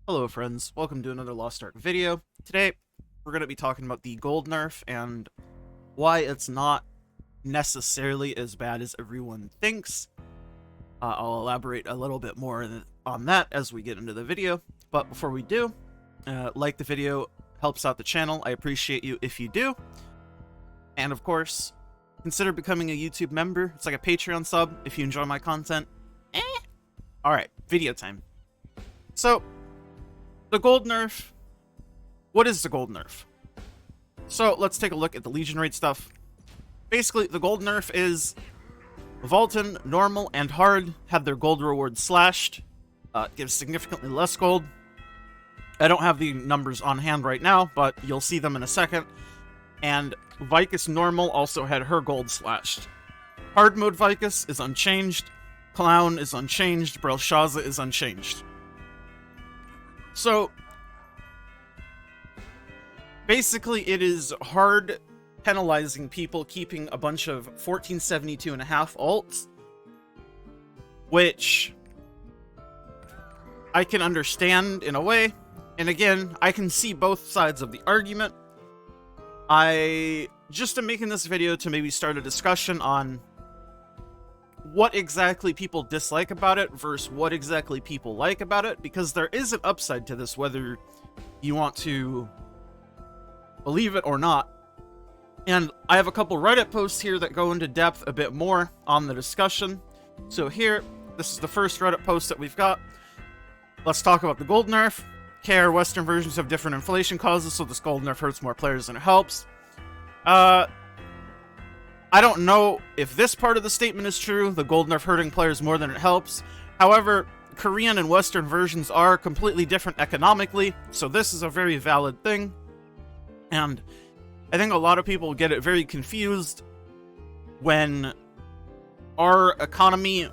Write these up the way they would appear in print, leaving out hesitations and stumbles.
Hello friends, welcome to another Lost Ark video. Today, we're going to be talking about the gold nerf and why it's not necessarily as bad as everyone thinks. I'll elaborate a little bit more on that as we get into the video, but before we do, like the video, helps out the channel. I appreciate you if you do. And of course, consider becoming a YouTube member. It's like a Patreon sub if you enjoy my content. Alright, video time. So, the gold nerf. What is the gold nerf? So let's take a look at the Legion raid stuff. Basically, the gold nerf is Vaultin, Normal, and Hard have their gold rewards slashed. Gives significantly less gold. I don't have the numbers on hand right now, but you'll see them in a second. And Vicus Normal also had her gold slashed. Hard mode Vicus is unchanged. Clown is unchanged. Belshazzar is unchanged. So, basically it is hard penalizing people keeping a bunch of 1472.5 alts, which I can understand in a way, and again, I can see both sides of the argument. I just am making this video to maybe start a discussion on what exactly people dislike about it versus what exactly people like about it, because there is an upside to this, whether you want to believe it or not. And I have a couple Reddit posts here that go into depth a bit more on the discussion. So here, this is the first Reddit post that we've got. Let's talk about the gold nerf. KR Western versions have different inflation causes, so this gold nerf hurts more players than it helps. I don't know if this part of the statement is true, the gold nerf hurting players more than it helps. However, Korean and Western versions are completely different economically, so this is a very valid thing. And I think a lot of people get it very confused when our economy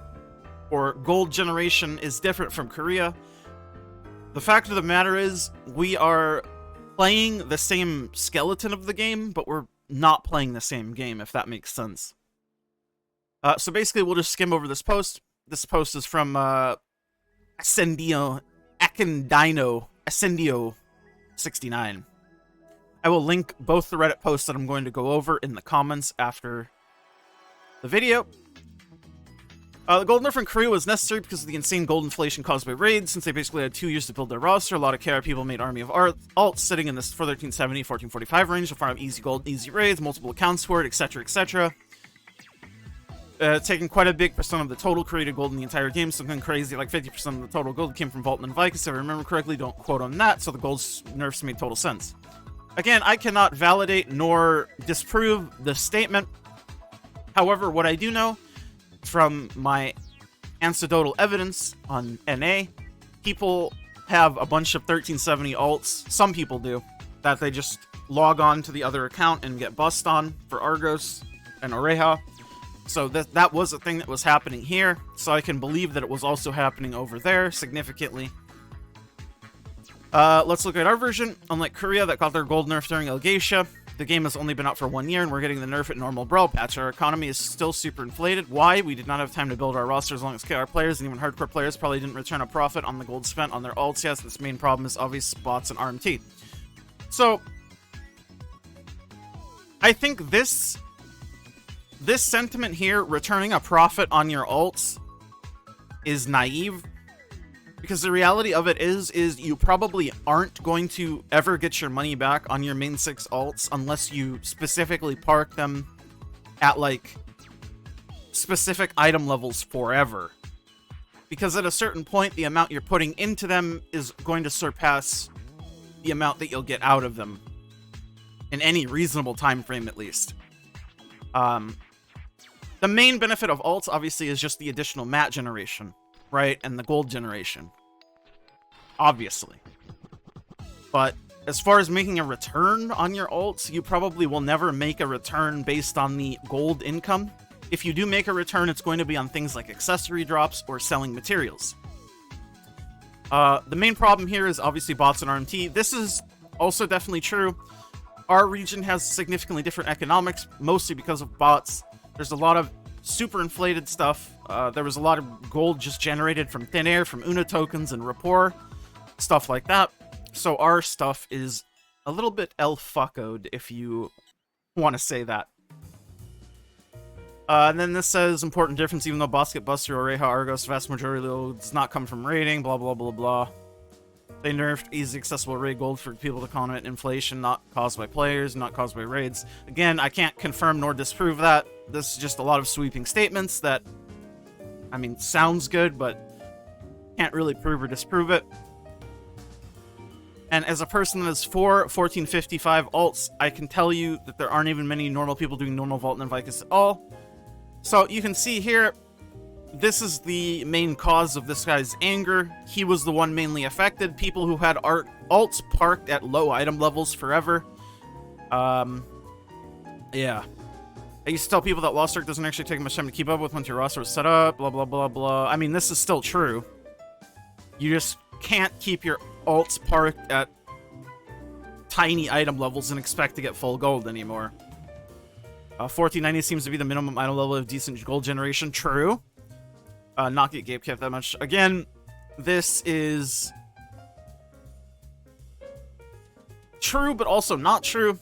or gold generation is different from Korea. The fact of the matter is, we are playing the same skeleton of the game, but we're not playing the same game, if that makes sense. So basically, we'll just skim over this post. This post is from Ascendio 69. I will link both the Reddit posts that I'm going to go over in the comments after the video. The gold nerf in Korea was necessary because of the insane gold inflation caused by raids. Since they basically had 2 years to build their roster, a lot of KR people made army of alts sitting in this 1370, 1445 range to farm easy gold, easy raids, multiple accounts for it, etc., etc. Taking quite a big percent of the total created gold in the entire game, something crazy like 50% of the total gold came from Vaultin and Vicus. If I remember correctly, don't quote on that, so the gold nerfs made total sense. Again, I cannot validate nor disprove this statement. However, what I do know from my anecdotal evidence on NA, people have a bunch of 1370 alts, some people do, that they just log on to the other account and get bust on for Argos and Oreja. So that was a thing that was happening here, so I can believe that it was also happening over there significantly. Let's look at our version. Unlike Korea that got their gold nerf during Elgatia, the game has only been out for 1 year, and we're getting the nerf at normal brawl patch. Our economy is still super inflated. Why? We did not have time to build our roster as long as KR players, and even hardcore players probably didn't return a profit on the gold spent on their alts. Yes, this main problem is obvious bots and RMT. So, I think this sentiment here, returning a profit on your alts, is naive. Because the reality of it is you probably aren't going to ever get your money back on your main 6 alts unless you specifically park them at, like, specific item levels forever. Because at a certain point, the amount you're putting into them is going to surpass the amount that you'll get out of them. In any reasonable time frame, at least. The main benefit of alts, obviously, is just the additional mat generation. Right, and the gold generation. Obviously. But as far as making a return on your alts, you probably will never make a return based on the gold income. If you do make a return, it's going to be on things like accessory drops or selling materials. The main problem here is obviously bots and RMT. This is also definitely true. Our region has significantly different economics, mostly because of bots. There's a lot of super inflated stuff. There was a lot of gold just generated from thin air, from Una tokens and rapport. stuff like that. So our stuff is a little bit el-fuckoed, if you want to say that. And then this says, important difference, even though Basket Buster or Oreja Argos, vast majority loads not come from raiding, blah, blah, blah, blah. They nerfed easy accessible raid gold for people to comment inflation not caused by players, not caused by raids. Again, I can't confirm nor disprove that. This is just a lot of sweeping statements that, I mean, sounds good, but can't really prove or disprove it. And as a person that has 4 1455 alts, I can tell you that there aren't even many normal people doing normal Vault and Vicus at all. So you can see here, this is the main cause of this guy's anger. He was the one mainly affected. People who had alts parked at low item levels forever. Yeah. I used to tell people that Lost Ark doesn't actually take much time to keep up with once your roster was set up, blah, blah, blah, blah. I mean, this is still true. You just can't keep your alts parked at tiny item levels and expect to get full gold anymore. 1490 seems to be the minimum item level of decent gold generation. True. Not get gape kept that much. Again, this is true, but also not true.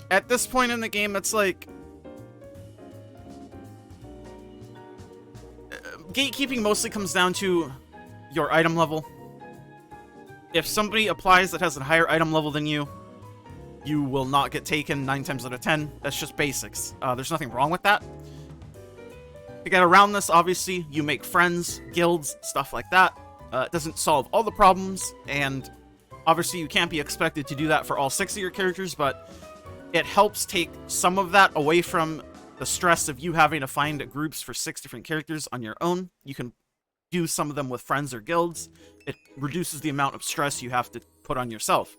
At this point in the game, it's like gatekeeping mostly comes down to your item level. If somebody applies that has a higher item level than you, you will not get taken 9 times out of 10. That's just basics. There's nothing wrong with that. To get around this, obviously, you make friends, guilds, stuff like that. It doesn't solve all the problems, and obviously you can't be expected to do that for all 6 of your characters, but it helps take some of that away from the stress of you having to find groups for 6 different characters on your own. You can do some of them with friends or guilds. It reduces the amount of stress you have to put on yourself.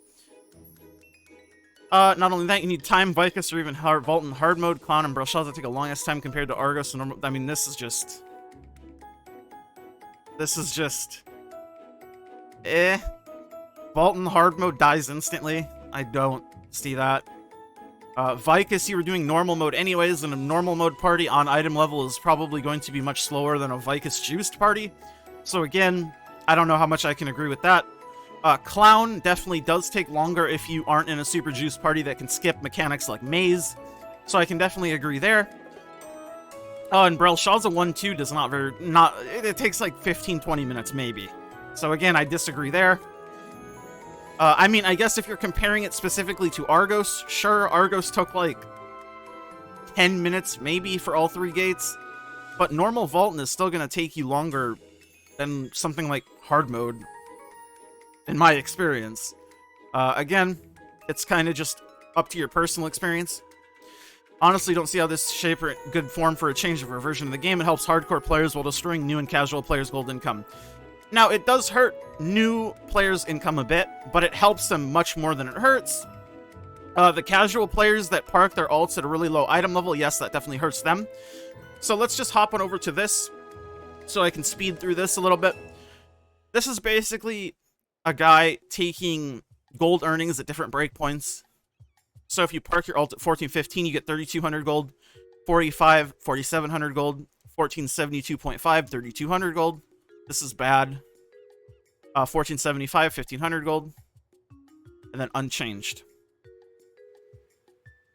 Not only that, you need time, Vicus, or even Vault in hard mode, Clown, and Brush that take a longest time compared to Argos and normal. I mean, this is just... Vault in hard mode dies instantly. I don't see that. Vicus, you were doing normal mode anyways, and a normal mode party on item level is probably going to be much slower than a Vicus juiced party. So again, I don't know how much I can agree with that. Clown definitely does take longer if you aren't in a super juiced party that can skip mechanics like maze. So I can definitely agree there. And Brelshaza 1-2 does it takes like 15-20 minutes maybe. So again, I disagree there. I mean, I guess if you're comparing it specifically to Argos, sure, Argos took like 10 minutes maybe for all 3 gates, but normal Vaultin is still going to take you longer than something like hard mode, in my experience. Again, it's kind of just up to your personal experience. Honestly, don't see how this shape or good form for a change of reversion of the game. It helps hardcore players while destroying new and casual players' gold income. Now, it does hurt new players' income a bit, but it helps them much more than it hurts. The casual players that park their alts at a really low item level, yes, that definitely hurts them. So let's just hop on over to this, so I can speed through this a little bit. This is basically a guy taking gold earnings at different breakpoints. So if you park your alt at 1415, you get 3,200 gold, 45, 4,700 gold, 1472.5, 3,200 gold. This is bad. 1475, 1,500 gold. And then unchanged.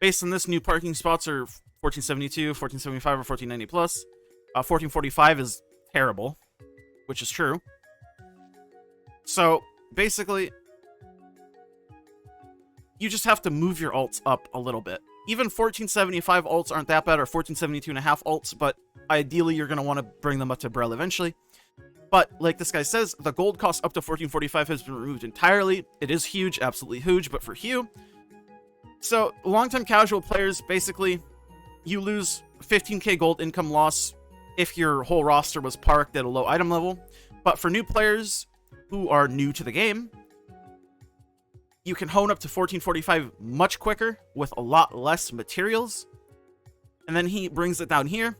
Based on this, new parking spots are 1472, 1475, or 1490 plus. 1445 is terrible, which is true. So, basically, you just have to move your alts up a little bit. Even 1475 alts aren't that bad, or 1472.5 alts, but ideally you're going to want to bring them up to Brel eventually. But, like this guy says, the gold cost up to 1445 has been removed entirely. It is huge, absolutely huge, but for Hugh. So, long-time casual players, basically, you lose 15k gold income loss if your whole roster was parked at a low item level. But for new players who are new to the game, you can hone up to 1445 much quicker with a lot less materials. And then he brings it down here.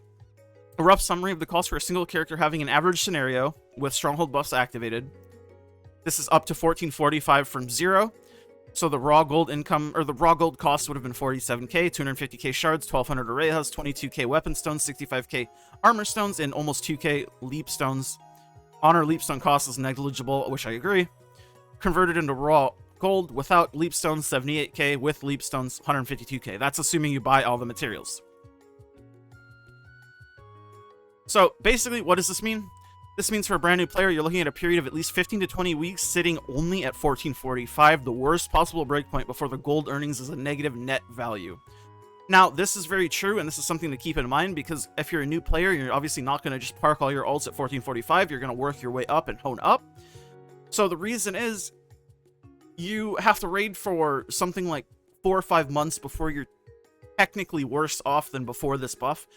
A rough summary of the cost for a single character having an average scenario with stronghold buffs activated. This is up to 1445 from 0. So the raw gold income, or the raw gold cost would have been 47k, 250k shards, 1200 orejas, 22k weapon stones, 65k armor stones, and almost 2k leap stones. Honor Leapstone cost is negligible, which I agree. Converted into raw gold without Leapstones 78k, with Leapstones 152k. That's assuming you buy all the materials. So basically, what does this mean? This means for a brand new player, you're looking at a period of at least 15 to 20 weeks sitting only at 1445, the worst possible breakpoint before the gold earnings is a negative net value. Now, this is very true, and this is something to keep in mind, because if you're a new player, you're obviously not going to just park all your ults at 1445, you're going to work your way up and hone up. So the reason is, you have to raid for something like 4 or 5 months before you're technically worse off than before this buff.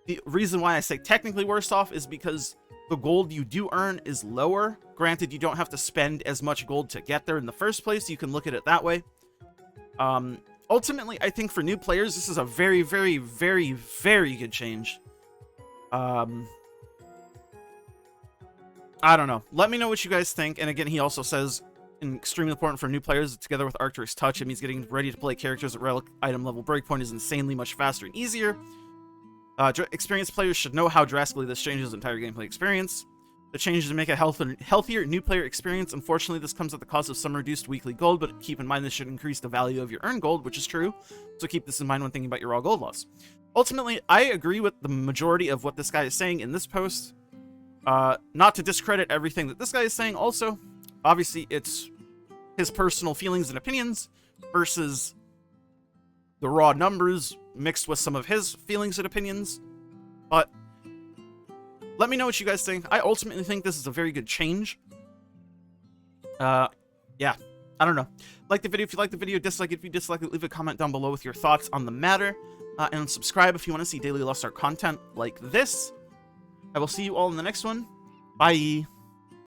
The reason why I say technically worse off is because the gold you do earn is lower. Granted, you don't have to spend as much gold to get there in the first place. You can look at it that way. Ultimately, I think for new players, this is a very, very, very, very good change. I don't know. Let me know what you guys think. And again, he also says, extremely important for new players, together with Arcturus Touch, it means getting ready to play characters at relic item level breakpoint is insanely much faster and easier. Experienced players should know how drastically this changes the entire gameplay experience. The changes make a healthier new player experience. Unfortunately, this comes at the cost of some reduced weekly gold, but keep in mind this should increase the value of your earned gold, which is true. So keep this in mind when thinking about your raw gold loss. Ultimately, I agree with the majority of what this guy is saying in this post. Not to discredit everything that this guy is saying also. Obviously, it's his personal feelings and opinions versus the raw numbers mixed with some of his feelings and opinions. But let me know what you guys think. I ultimately think this is a very good change. Yeah, I don't know. Like the video if you like the video, dislike it if you dislike it, leave a comment down below with your thoughts on the matter. And subscribe if you want to see daily Lost Ark content like this. I will see you all in the next one. Bye.